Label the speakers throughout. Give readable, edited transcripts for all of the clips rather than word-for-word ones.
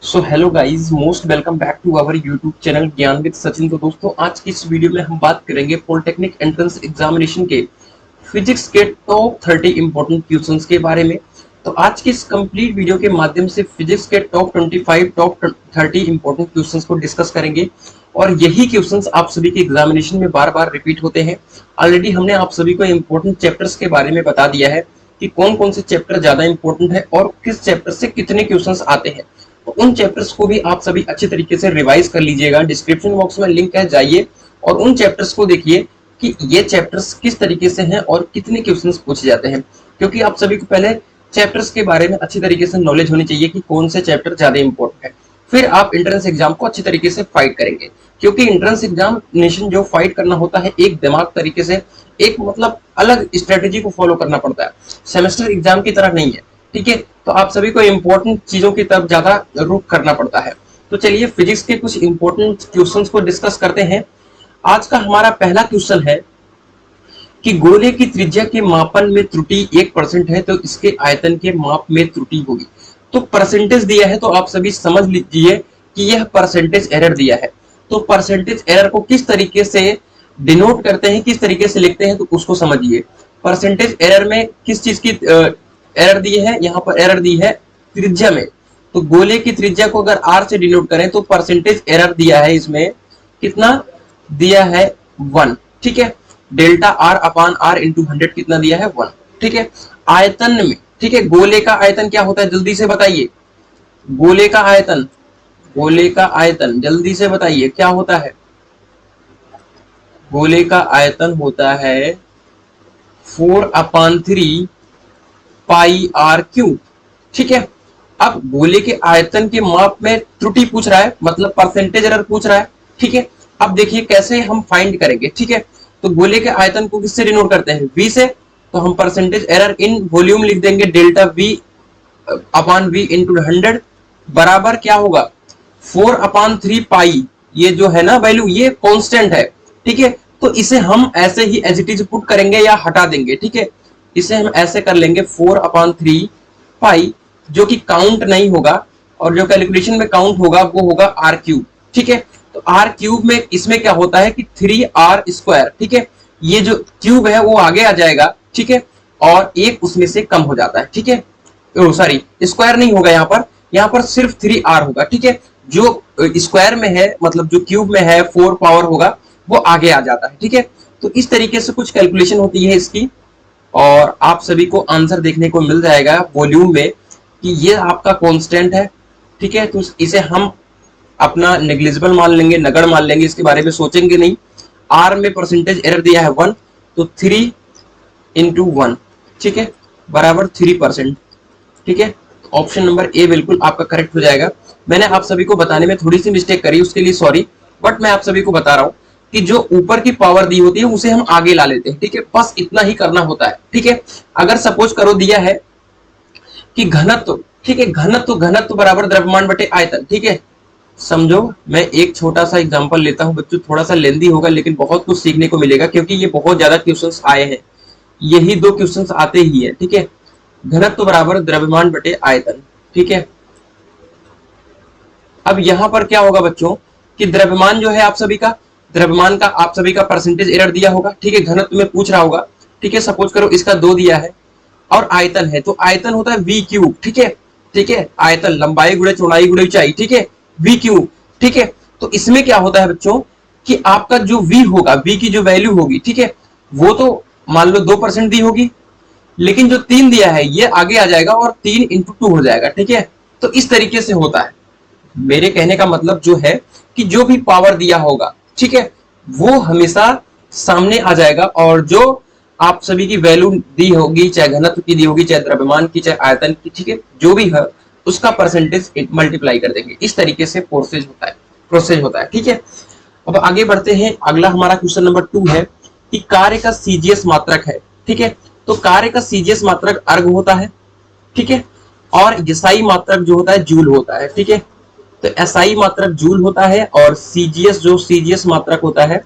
Speaker 1: So hello guys, most welcome back to our YouTube channel Gyan with Sachin. तो दोस्तों, आज की इस वीडियो में हम बात करेंगे पॉलिटेक्निक एंट्रेंस एग्जामिनेशन के फिजिक्स के टॉप 30 इंपॉर्टेंट क्वेश्चंस के बारे में। तो आज की इस कंप्लीट वीडियो के माध्यम से फिजिक्स के टॉप 25 टॉप 30 इंपॉर्टेंट क्वेश्चंस को डिस्कस करेंगे और यही क्वेश्चंस आप सभी के एग्जामिनेशन में बार बार रिपीट होते हैं। ऑलरेडी हमने आप सभी को इंपॉर्टेंट चैप्टर्स के बारे में बता दिया है कि कौन कौन से चैप्टर ज्यादा इंपॉर्टेंट है और किस चैप्टर से कितने क्वेश्चंस आते हैं। तो उन चैप्टर्स को भी आप सभी अच्छे तरीके से रिवाइज कर लीजिएगा। डिस्क्रिप्शन बॉक्स में लिंक है, जाइए और उन चैप्टर्स को देखिए कि ये चैप्टर्स किस तरीके से हैं और कितने क्वेश्चंस पूछे जाते हैं, क्योंकि आप सभी को पहले चैप्टर्स के बारे में अच्छी तरीके से नॉलेज होनी चाहिए कि कौन से चैप्टर ज्यादा इंपॉर्टेंट है। फिर आप एंट्रेंस एग्जाम को अच्छी तरीके से फाइट करेंगे, क्योंकि एंट्रेंस एग्जामिनेशन जो फाइट करना होता है एक दिमाग तरीके से, एक मतलब अलग स्ट्रेटेजी को फॉलो करना पड़ता है। सेमेस्टर एग्जाम की तरह नहीं है, ठीक है। तो आप सभी को इंपॉर्टेंट चीजों की तरफ ज्यादा रुख करना पड़ता है। तो चलिए फिजिक्स के कुछ इंपॉर्टेंट क्वेश्चंस को डिस्कस करते हैं। आज का हमारा पहला क्वेश्चन है कि गोले की त्रिज्या के मापन में त्रुटि 1% है तो इसके आयतन के माप में त्रुटि होगी। तो परसेंटेज दिया है, तो आप सभी समझ लीजिए कि यह परसेंटेज एरर दिया है। तो परसेंटेज एरर को किस तरीके से डिनोट करते हैं, किस तरीके से लिखते हैं, तो उसको समझिए। परसेंटेज एरर में किस चीज की एरर दी है, यहाँ पर एरर दी है त्रिज्या में। तो गोले की त्रिज्या को अगर आर से डिनोट करें तो परसेंटेज एरर दिया है इसमें, कितना दिया है 1, ठीक है। Delta R upon R into 100 कितना दिया है 1, ठीक है। आयतन में, ठीक है, गोले का आयतन क्या होता है जल्दी से बताइए। गोले का आयतन, गोले का आयतन जल्दी से बताइए क्या होता है। गोले का आयतन होता है 4/3 पाई आर क्यूब, ठीक है। अब गोले के आयतन के माप में त्रुटि पूछ रहा है, मतलब परसेंटेज एरर पूछ रहा है, ठीक है। अब देखिए कैसे हम फाइंड करेंगे, ठीक है। तो गोले के आयतन को किससे डिनोट करते हैं, v से। तो हम परसेंटेज एरर इन वॉल्यूम लिख देंगे, डेल्टा v अपान v इंटू 100 बराबर क्या होगा 4/3 पाई। ये जो है ना वैल्यू, ये कांस्टेंट है, ठीक है। तो इसे हम ऐसे ही एज इट इज पुट करेंगे या हटा देंगे, ठीक है। इसे हम ऐसे कर लेंगे 4/3 पाई, जो कि काउंट नहीं होगा और जो कैलकुलेशन में काउंट होगा वो होगा आर क्यूब, ठीक है। तो आर क्यूब में इसमें क्या होता है कि 3r², ठीक है। ये जो क्यूब है वो आगे आ जाएगा, ठीक है, और एक उसमें से कम हो जाता है, ठीक है। सॉरी, स्क्वायर नहीं होगा यहाँ पर सिर्फ 3r होगा, ठीक है। जो स्क्वायर में है, मतलब जो क्यूब में है 4 पावर होगा वो आगे आ जाता है, ठीक है। तो इस तरीके से कुछ कैलकुलेशन होती है इसकी, और आप सभी को आंसर देखने को मिल जाएगा वॉल्यूम में कि ये आपका कांस्टेंट है, ठीक है। तो इसे हम अपना नेग्लिजिबल मान लेंगे, नगड़ मान लेंगे, इसके बारे में सोचेंगे नहीं। आर में परसेंटेज एरर दिया है 1, तो 3 इंटू 1, ठीक है, बराबर 3%, ठीक है। ऑप्शन नंबर ए बिल्कुल आपका करेक्ट हो जाएगा। मैंने आप सभी को बताने में थोड़ी सी मिस्टेक करी, उसके लिए सॉरी, बट मैं आप सभी को बता रहा हूं कि जो ऊपर की पावर दी होती है उसे हम आगे ला लेते हैं, ठीक है। बस इतना ही करना होता है, ठीक है। अगर सपोज करो दिया है कि घनत्व, ठीक है, घनत्व बराबर द्रव्यमान बटे आयतन, ठीक है। समझो, मैं एक छोटा सा एग्जांपल लेता हूं बच्चों, थोड़ा सा लेंदी होगा लेकिन बहुत कुछ सीखने को मिलेगा, क्योंकि ये बहुत ज्यादा क्वेश्चंस आए हैं, यही 2 क्वेश्चंस आते ही है, ठीक है। घनत्व बराबर द्रव्यमान बटे आयतन, ठीक है। अब यहां पर क्या होगा बच्चों कि द्रव्यमान जो है आप सभी का, द्रव्यमान का आप सभी का परसेंटेज एरर दिया होगा, ठीक है। घनत्व में पूछ रहा होगा, ठीक है। सपोज करो इसका 2 दिया है और आयतन है, तो आयतन होता है v क्यूब, ठीक है, ठीक है। आयतन लंबाई गुणे चौड़ाई गुणे ऊंचाई, ठीक है, v क्यूब, ठीक है। तो इसमें क्या होता है बच्चों कि आपका जो v होगा, v की जो वैल्यू होगी, ठीक है, वो तो मान लो 2% दी होगी, लेकिन जो 3 दिया है ये आगे आ जाएगा और 3 इंटू 2 हो जाएगा, ठीक है। तो इस तरीके से होता है। मेरे कहने का मतलब जो है कि जो भी पावर दिया होगा, ठीक है, वो हमेशा सामने आ जाएगा, और जो आप सभी की वैल्यू दी होगी, चाहे घनत्व की दी होगी, चाहे द्रव्यमान की, चाहे आयतन की, ठीक है, जो भी है उसका परसेंटेज मल्टीप्लाई कर देंगे। इस तरीके से प्रोसेस होता है, ठीक है। अब आगे बढ़ते हैं। अगला हमारा क्वेश्चन नंबर 2 है कि कार्य का सीजीएस मात्रक है, ठीक है। तो कार्य का सीजीएस मात्रक अर्ग होता है, ठीक है, और एसआई मात्रक जो होता है जूल होता है, ठीक है। तो एसआई मात्रक जूल होता है और सीजीएस जो सीजीएस मात्रक होता है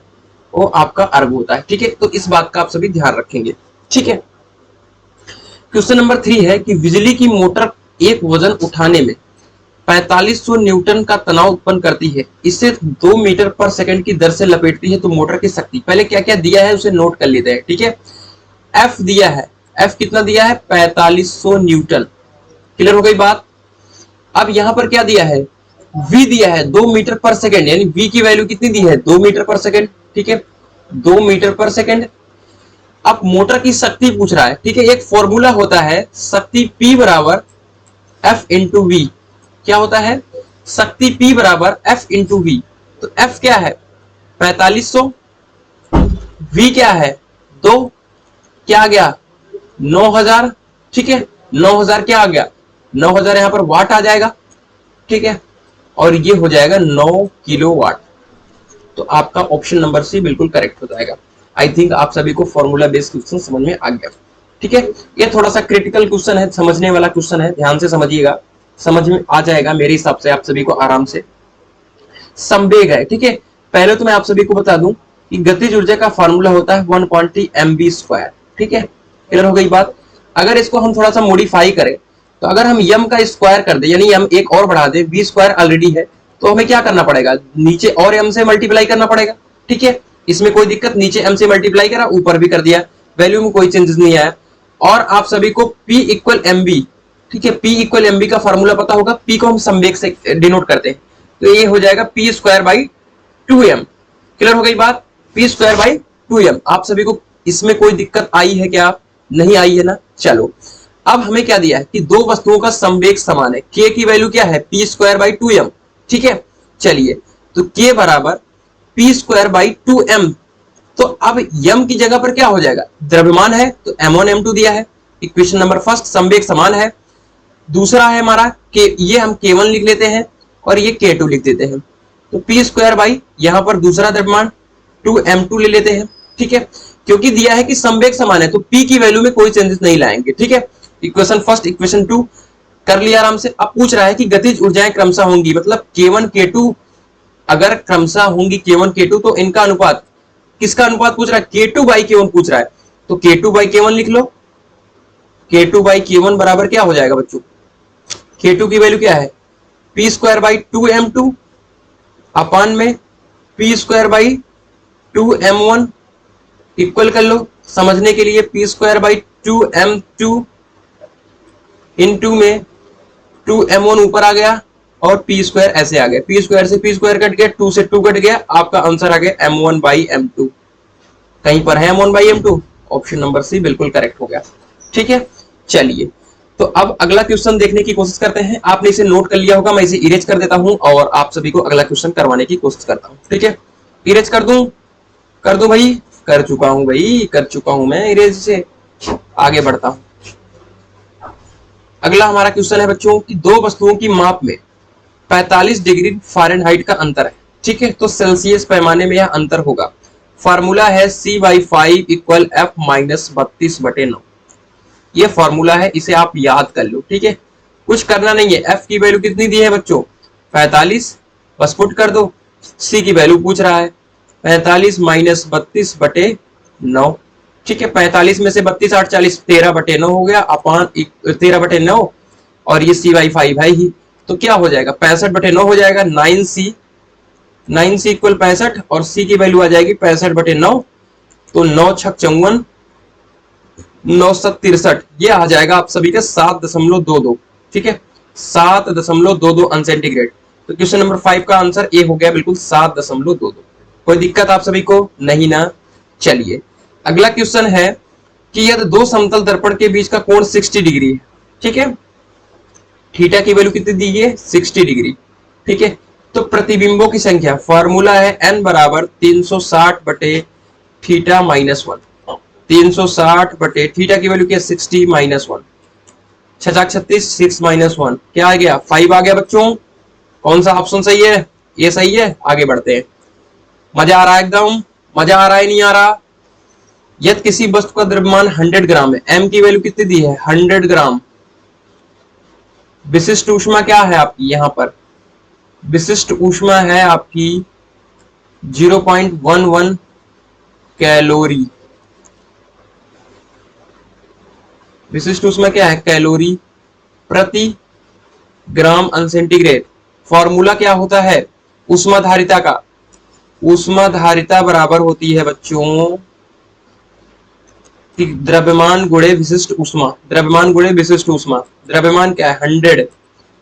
Speaker 1: वो आपका अर्ग होता है, ठीक है। तो इस बात का आप सभी ध्यान रखेंगे, ठीक है। क्वेश्चन नंबर 3 है कि बिजली की मोटर एक वजन उठाने में 4500 न्यूटन का तनाव उत्पन्न करती है, इसे 2 मीटर पर सेकंड की दर से लपेटती है, तो मोटर की शक्ति, पहले क्या क्या दिया है उसे नोट कर लेते हैं। ठीक है, एफ दिया है, एफ कितना दिया है 4500 न्यूटन, क्लियर हो गई बात। अब यहां पर क्या दिया है, v दिया है 2 मीटर पर सेकंड, यानी v की वैल्यू कितनी दी है 2 मीटर पर सेकंड। ठीक है, 2 मीटर पर सेकंड। अब मोटर की शक्ति पूछ रहा है। ठीक है, एक फॉर्मूला होता है शक्ति P बराबर F इंटू वी, क्या होता है शक्ति P बराबर F इंटू वी। तो F क्या है 4500, V क्या है 2, क्या आ गया 9000। ठीक है, 9000 क्या आ गया 9000 यहां पर वाट आ जाएगा। ठीक है, और ये हो जाएगा 9 किलोवाट। तो आपका ऑप्शन नंबर सी बिल्कुल करेक्ट हो जाएगा। आई थिंक आप सभी को फॉर्मूला बेस्ड क्वेश्चन समझ में आ गया। ठीक है, ये थोड़ा सा क्रिटिकल क्वेश्चन है, समझने वाला क्वेश्चन है, ध्यान से समझिएगा, समझ में आ जाएगा मेरे हिसाब से आप सभी को आराम से। संवेग है। ठीक है, पहले तो मैं आप सभी को बता दूं कि गतिज ऊर्जा का फॉर्मूला होता है 120 mv²। ठीक है, क्लियर हो गई बात। अगर इसको हम थोड़ा सा मॉडिफाई करें, तो अगर हम m का स्क्वायर कर दे, यानी m एक और बढ़ा दे, v² ऑलरेडी है, तो हमें क्या करना पड़ेगा, नीचे और m से मल्टीप्लाई करना पड़ेगा। ठीक है, इसमें कोई दिक्कत, नीचे m से मल्टीप्लाई करा, ऊपर भी कर दिया, वैल्यू में कोई चेंजेस नहीं आया। और आप सभी को P इक्वल mv, ठीक है, P इक्वल mv का फॉर्मूला पता होगा, P को हम संवेग से डिनोट करते हैं, तो ये हो जाएगा p² 2m। क्लियर हो गई बात, p² 2m। आप सभी को इसमें कोई दिक्कत आई है क्या, नहीं आई है ना। चलो, अब हमें क्या दिया है कि दो वस्तुओं का संवेग समान है, k की वैल्यू क्या है p² 2m। ठीक है, चलिए, तो k बराबर p² 2m। तो अब m की जगह पर क्या हो जाएगा, द्रव्यमान है तो m1 m2 दिया है, इक्वेशन नंबर फर्स्ट, संवेग समान है। दूसरा है हमारा कि ये हम k1 लिख लेते हैं और ये k2 लिख देते हैं, तो p² यहां पर दूसरा द्रव्यमान 2m2 ले लेते हैं। ठीक है, क्योंकि दिया है कि संवेग समान है, तो p की वैल्यू में कोई चेंजेस नहीं लाएंगे। ठीक है, इक्वेशन फर्स्ट इक्वेशन 2 कर लिया आराम से। अब पूछ रहा है कि गतिज ऊर्जाएं क्रमशः होंगी, मतलब k1 k2 अगर क्रमशः होंगी k1 k2, तो इनका अनुपात, किसका अनुपात पूछ रहा है, k2/k1 पूछ रहा है, तो k2/k1 लिख लो। k2/k1 बराबर क्या हो जाएगा बच्चों, k2 की वैल्यू क्या है p² 2m2 अपान में p² 2m1 इक्वल कर लो समझने के लिए, p² 2m2 इंटू में 2m1 ऊपर आ गया और p² ऐसे आ गया, p² से p² कट गया, 2 से 2 कट गया, आपका आंसर आ गया m1/m2। कहीं पर है m1/m2, ऑप्शन नंबर सी बिल्कुल करेक्ट हो गया। ठीक है, चलिए, तो अब अगला क्वेश्चन देखने की कोशिश करते हैं। आपने इसे नोट कर लिया होगा, मैं इसे इरेज कर देता हूं और आप सभी को अगला क्वेश्चन करवाने की कोशिश करता हूं। ठीक है, इरेज कर दूं भाई, कर चुका हूं भाई, कर चुका हूं मैं इरेज से, आगे बढ़ता हूं। अगला हमारा क्वेश्चन है बच्चों कि दो वस्तुओं की माप में 45 डिग्री फ़ारेनहाइट का अंतर है। ठीक है, तो सेल्सियस पैमाने में यह अंतर होगा। फार्मूला है c/5 इक्वल f माइनस 32/9। ये फॉर्मूला है, इसे आप याद कर लो। ठीक है, कुछ करना नहीं है। f की वैल्यू कितनी दी है बच्चों 45, बस पुट कर दो। c की वैल्यू पूछ रहा है 45 माइनस 32/9। ठीक है, 45 में से 32 8 40, 13/9 हो गया, अपान 13/9, और ये c/5 है ही, तो क्या हो जाएगा 65/9 हो जाएगा। 9c इक्वल 65 और c की वैल्यू आ जाएगी 65/9, तो 9 छक 54, 9 7 63, ये आ जाएगा आप सभी का 7.22। ठीक है, 7.22 अंश सेंटीग्रेड। तो क्वेश्चन नंबर 5 का आंसर ए हो गया बिल्कुल 7.22। कोई दिक्कत आप सभी को नहीं ना। चलिए, अगला क्वेश्चन है कि यदि दो समतल दर्पण के बीच का कोण 60 डिग्री है। ठीक है, थीटा की वैल्यू कितनी दी है 60 डिग्री। ठीक है, तो प्रतिबिंबों की संख्या, फॉर्मूला है n बराबर 360/थीटा माइनस 1। 360 थीटा की वैल्यू क्या 60 माइनस 1, 6×36 6 माइनस 1, क्या आ गया 5 आ गया बच्चों। कौन सा ऑप्शन सही है, ये सही है। आगे बढ़ते हैं, मजा आ रहा है एकदम, मजा आ रहा है नहीं आ रहा। यदि किसी वस्तु का द्रव्यमान 100 ग्राम है, m की वैल्यू कितनी दी है 100 ग्राम। विशिष्ट ऊष्मा क्या है आपकी, यहां पर विशिष्ट ऊष्मा है आपकी 0.11 कैलोरी। विशिष्ट ऊष्मा क्या है, कैलोरी प्रति ग्राम अनसेंटीग्रेड। फॉर्मूला क्या होता है उष्माधारिता का? उष्माधारिता बराबर होती है बच्चों कि द्रव्यमान गुणे विशिष्ट ऊष्मा। द्रव्यमान गुणे विशिष्ट ऊष्मा, द्रव्यमान क्या है 100,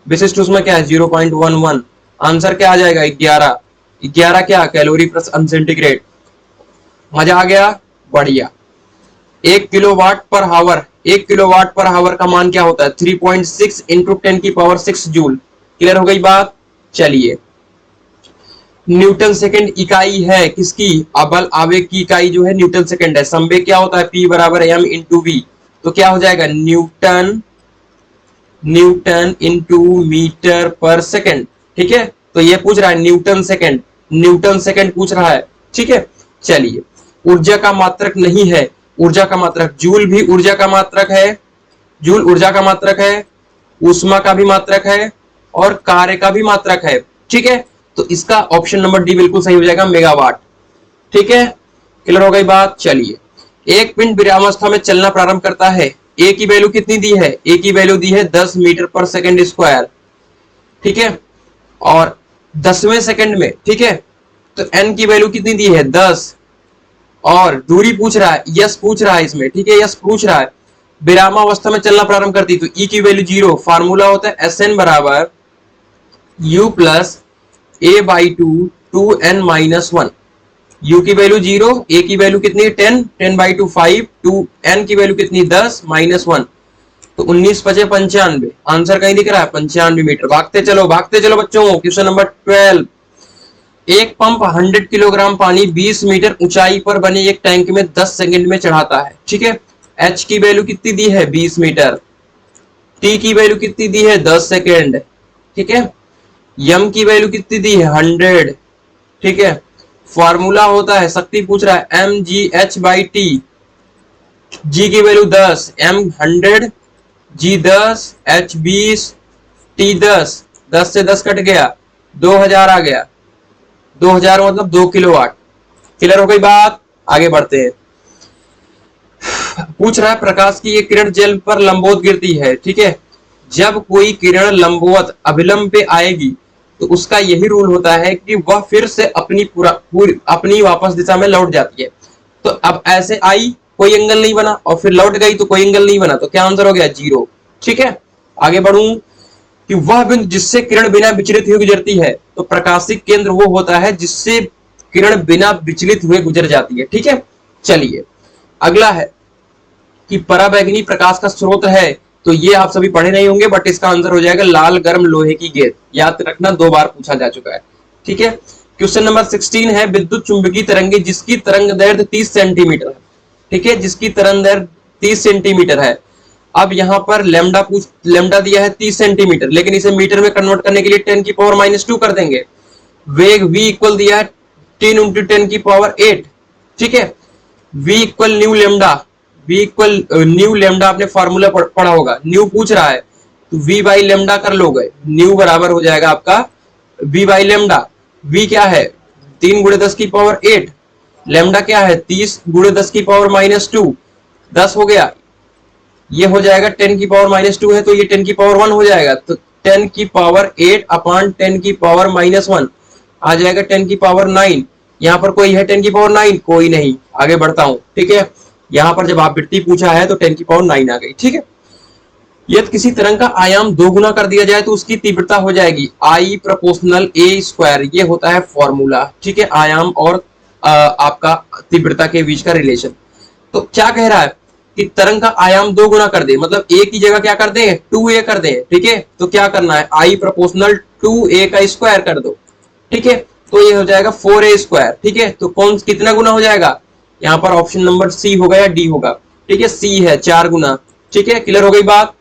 Speaker 1: विशिष्ट ऊष्मा क्या है 0.11। आंसर क्या आ जाएगा 11। 11 क्या कैलोरी प्लस अनसेंटीग्रेड। मजा आ गया, बढ़िया। 1 किलोवाट पर हावर, 1 किलोवाट पर हावर का मान क्या होता है 3.6 इंटू 10 की पावर 6 जूल। क्लियर हो गई बात। चलिए, न्यूटन सेकंड इकाई है किसकी? बल आवेग की इकाई जो है न्यूटन सेकंड है। संवेग क्या होता है P बराबर m इंटू वी। तो क्या हो जाएगा न्यूटन, न्यूटन इंटू मीटर पर सेकंड। ठीक है, तो ये पूछ रहा है न्यूटन सेकंड, न्यूटन सेकंड पूछ रहा है। ठीक है, चलिए, ऊर्जा का मात्रक नहीं है, ऊर्जा का मात्रक, जूल भी ऊर्जा का मात्रक है, जूल ऊर्जा का मात्रक है, ऊष्मा का भी मात्रक है और कार्य का भी मात्रक है। ठीक है, तो इसका ऑप्शन नंबर डी बिल्कुल सही हो जाएगा, मेगावाट। ठीक है, क्लियर हो गई बात। चलिए, एक पिंड विरामावस्था में चलना प्रारंभ करता है, ए की वैल्यू कितनी दी है? ए की वैल्यू दी है 10 मीटर पर सेकंड स्क्वायर। ठीक है, और 10वें सेकंड में, ठीक है, तो एन की वैल्यू कितनी दी है 10, और दूरी पूछ रहा है, यस पूछ रहा है इसमें। ठीक है, यस पूछ रहा है, विरामावस्था में चलना प्रारंभ करती तो ई की वैल्यू 0। फार्मूला होता है एस एन बराबर U plus A by two N minus 1। u की वैल्यू 0, a की वैल्यू कितनी 10, 10 बाई 2 5, 2 n की वैल्यू कितनी 10 माइनस 1, तो 19 पचे 95। आंसर कहीं दिख रहा है 95 मीटर। भागते चलो बच्चों। क्वेश्चन नंबर 12, एक पंप 100 किलोग्राम पानी 20 मीटर ऊंचाई पर बने एक टैंक में 10 सेकंड में चढ़ाता है। ठीक है, h की वैल्यू कितनी दी है 20 मीटर, t की वैल्यू कितनी दी है 10 सेकंड। ठीक है, m की वैल्यू कितनी दी है 100। ठीक है, फॉर्मूला होता है, शक्ति पूछ रहा है M G H by T. G की value 10, m 100, G 10, h 20, t 10, 10 से 10 कट गया, 2000 आ गया, 2000 मतलब 2 किलोवाट। क्लियर हो गई बात। आगे बढ़ते हैं। पूछ रहा है प्रकाश की एक किरण जल पर लंबवत गिरती है। ठीक है, जब कोई किरण लंबवत अभिलंब पे आएगी तो उसका यही रूल होता है कि वह फिर से अपनी वापस दिशा में लौट जाती है। तो अब ऐसे आई, कोई एंगल नहीं बना, और फिर लौट गई तो कोई एंगल नहीं बना, तो क्या आंसर हो गया 0। ठीक है, आगे बढ़ूं कि वह बिंदु जिससे किरण बिना विचलित हुए गुजरती है, तो प्रकाशिक केंद्र वो होता है जिससे किरण बिना विचलित हुए गुजर जाती है। ठीक है, चलिए, अगला है कि पराबैंगनी प्रकाश का स्रोत है, तो ये आप सभी पढ़े नहीं होंगे, बट इसका आंसर हो जाएगा लाल गर्म लोहे की गेंद। याद रखना, 2 बार पूछा जा चुका है। ठीक है, क्वेश्चन नंबर 16 है, विद्युत चुंबकीय तरंगे जिसकी तरंग दैर्ध्य 30 सेंटीमीटर है। ठीक है, जिसकी तरंग दैर्ध्य 30 सेंटीमीटर है। अब यहाँ पर लेमडा दिया है 30 सेंटीमीटर, लेकिन इसे मीटर में कन्वर्ट करने के लिए 10 की पावर -2 कर देंगे। वेग v इक्वल दिया है 10 इंटू 10 की पावर 8। ठीक है, v equal new lambda, v equal new lambda आपने फॉर्मूला पढ़ा होगा, न्यू पूछ रहा है तो v बाई लेमडा कर लोगे, न्यू बराबर हो जाएगा आपका v बाई लेमडा। v क्या है 3 गुणे 10 की पावर 8, लेमडा क्या है 30 गुणे 10 की पावर -2, 10 हो गया। ये हो जाएगा 10 की पावर -2 है तो ये 10 की पावर 1 हो जाएगा, तो 10 की पावर 8 अपॉन 10 की पावर -1 आ जाएगा 10 की पावर 9। यहाँ पर कोई है 10 की पावर 9? कोई नहीं। आगे बढ़ता हूं। ठीक है, यहाँ पर जब आवृत्ति पूछा है तो 10 की पावर 9 आ गई। ठीक है, यदि किसी तरंग का आयाम 2 गुना कर दिया जाए तो उसकी तीव्रता हो जाएगी I प्रोपोर्शनल a स्क्वायर। ये होता है फॉर्मूला। ठीक है, आयाम और आपका तीव्रता के बीच का रिलेशन। तो क्या कह रहा है कि तरंग का आयाम 2 गुना कर दे, मतलब a की जगह क्या कर दे 2a कर दे। ठीक है, तो क्या करना है I प्रोपोर्शनल 2a का स्क्वायर कर दो। ठीक है, तो ये हो जाएगा 4a स्क्वायर। ठीक है, तो कौन कितना गुना हो जाएगा, यहाँ पर ऑप्शन नंबर सी होगा या डी होगा। ठीक है, सी है 4 गुना। ठीक है, क्लियर हो गई बात।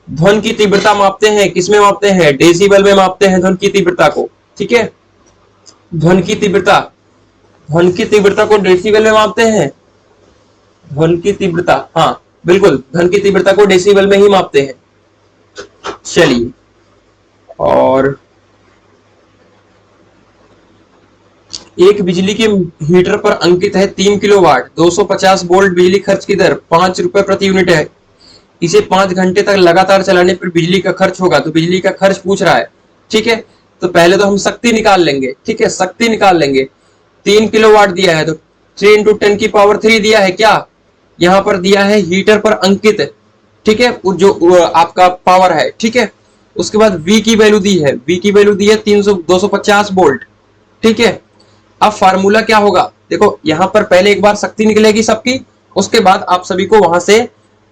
Speaker 1: ध्वनि की तीव्रता मापते हैं, किसमें मापते हैं डेसिबल में मापते हैं ध्वनि की तीव्रता को। ठीक है, ध्वनि की तीव्रता, ध्वनि की तीव्रता को डेसिबल में मापते हैं। ध्वनि की तीव्रता, हाँ बिल्कुल, ध्वनि की तीव्रता को डेसिबल में ही मापते हैं। चलिए, और एक बिजली के हीटर पर अंकित है 3 किलोवाट 250 वोल्ट बिजली खर्च की दर 5 रुपए प्रति यूनिट है। इसे 5 घंटे तक लगातार चलाने पर बिजली का खर्च होगा, तो बिजली का खर्च पूछ रहा है। ठीक है, तो पहले तो हम शक्ति निकाल लेंगे। ठीक है, शक्ति निकाल लेंगे। 3 किलोवाट दिया है तो 3 × 10⁻³ दिया है क्या, यहाँ पर दिया है हीटर पर अंकित। ठीक है, जो आपका पावर है। ठीक है, उसके बाद V की वैल्यू दी है, V की वैल्यू दी है 250 वोल्ट। ठीक है, अब फार्मूला क्या होगा, देखो यहाँ पर पहले एक बार शक्ति निकलेगी सबकी, उसके बाद आप सभी को वहां से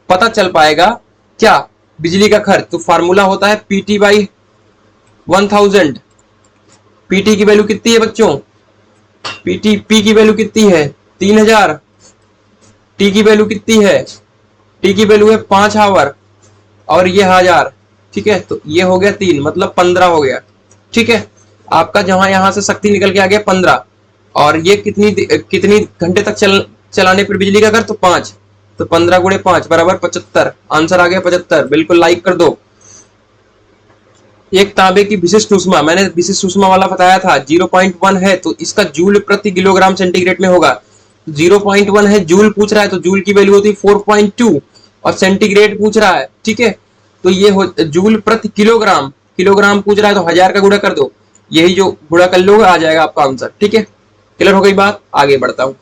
Speaker 1: पता चल पाएगा क्या, बिजली का खर्च। तो फार्मूला होता है PT/1000। PT की वैल्यू कितनी है बच्चों, P की वैल्यू कितनी है 3000। T की वैल्यू कितनी है, T की वैल्यू है 5 आवर और ये 1000। ठीक है, तो ये हो गया 3, मतलब 15 हो गया। ठीक है, आपका जहां यहां से शक्ति निकल के आ गया 15, और ये कितनी घंटे तक चलाने पर बिजली का खर्च, तो 5, तो 15 × 5 = 75। आंसर आ गया 75, बिल्कुल लाइक कर दो। एक तांबे की विशिष्ट ऊष्मा, मैंने विशिष्ट ऊष्मा वाला बताया था 0.1 है, तो इसका जूल प्रति किलोग्राम सेंटीग्रेड में होगा। 0.1 है, जूल पूछ रहा है, तो जूल की वैल्यू होती है 4.2 और सेंटीग्रेड पूछ रहा है। ठीक है, तो ये जूल प्रति किलोग्राम, किलोग्राम पूछ रहा है तो 1000 का गुणा कर दो, यही जो गुणा कर लोगे आ जाएगा आपका आंसर। ठीक है, क्लियर हो गई बात, आगे बढ़ता हूं।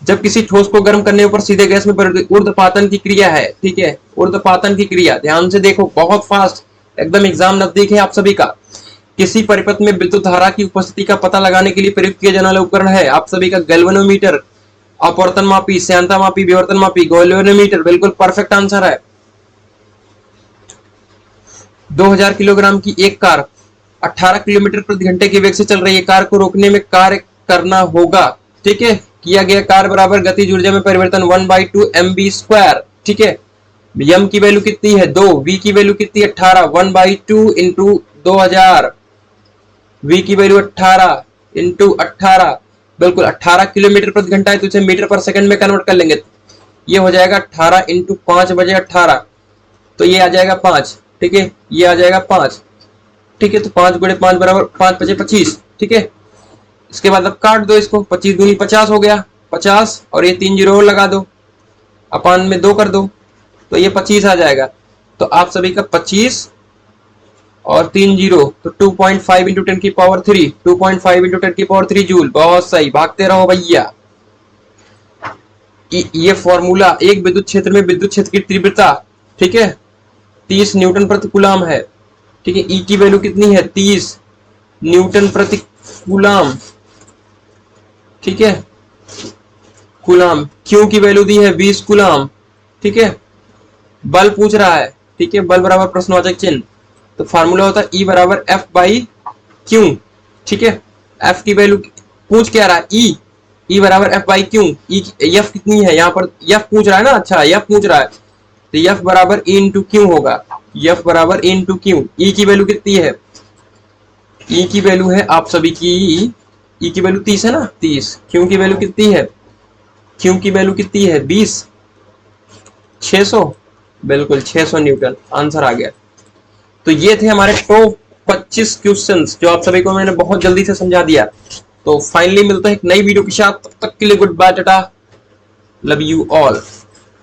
Speaker 1: जब किसी ठोस को गर्म करने पर सीधे गैस में ऊर्ध्वपातन की क्रिया है। ठीक है, ऊर्ध्वपातन की क्रिया, ध्यान से देखो, बहुत फास्ट, एकदम एग्जाम नजदीक है आप सभी का। किसी परिपथ में विद्युत धारा की उपस्थिति का पता लगाने के लिए प्रयुक्त किया जाने वाला उपकरण है आप सभी का गैल्वेनोमीटर, अपवर्तन मापी, श्यानता मापी, विवर्तन मापी, गैल्वेनोमीटर, बिल्कुल परफेक्ट आंसर है। 2000 किलोग्राम की एक कार 18 किलोमीटर प्रति घंटे के वेग से चल रही है। कार को रोकने में कार्य करना होगा। ठीक है, किया गया कार्य बराबर गतिज ऊर्जा में परिवर्तन 1/2 mv²। ठीक है, m की वैल्यू कितनी है 2, v की वैल्यू कितनी है 18, 1/2 × 2000, v की वैल्यू 18 × 18, बिल्कुल 18 किलोमीटर प्रति घंटा है, तो इसे मीटर पर सेकंड में कन्वर्ट कर लेंगे, ये हो जाएगा 18 × 5/18, तो ये आ जाएगा 5। ठीक है, ये आ जाएगा 5। ठीक है, तो 5 × 5 = 5 × 25। ठीक है, इसके बाद अब काट दो इसको, 25 दूनी 50 हो गया, 50 और ये 3 जीरो और लगा दो, अपान में 2 कर दो, तो ये 25 आ जाएगा। तो आप सभी का 25 और 3 जीरो, तो 2.5 × 10⁻³ 2.5 × 10⁻³ जूल। बहुत सही, भागते रहो भैया। ये फॉर्मूला एक विद्युत क्षेत्र में विद्युत क्षेत्र की तीव्रता, ठीक है, 30 न्यूटन प्रति कूलाम है। ठीक है, ई की वैल्यू कितनी है 30 न्यूटन प्रति कूलाम। ठीक है, कूलाम। क्यू की वैल्यू दी है 20 कूलाम। ठीक है, बल पूछ रहा है। ठीक है, बल बराबर प्रश्नवाचक चिन्ह, तो फार्मूला होता है E = F/Q। ठीक है, F की वैल्यू पूछ क्या रहा है, E = F/Q। F कितनी है, यहाँ पर F पूछ रहा है ना, अच्छा F पूछ रहा है, तो F = E × Q होगा, F = E × Q। E की वैल्यू कितनी है, E की वैल्यू है आप सभी की, E की वैल्यू 30 है ना, 30। Q की वैल्यू कितनी है, Q की वैल्यू कितनी है 20, 600, बिल्कुल 600 न्यूटन, आंसर आ गया। तो ये थे हमारे टॉप 25 क्वेश्चंस जो आप सभी को मैंने बहुत जल्दी से समझा दिया। तो फाइनली मिलता है एक नई वीडियो के साथ, तब तक के लिए good bye, tata, love you all.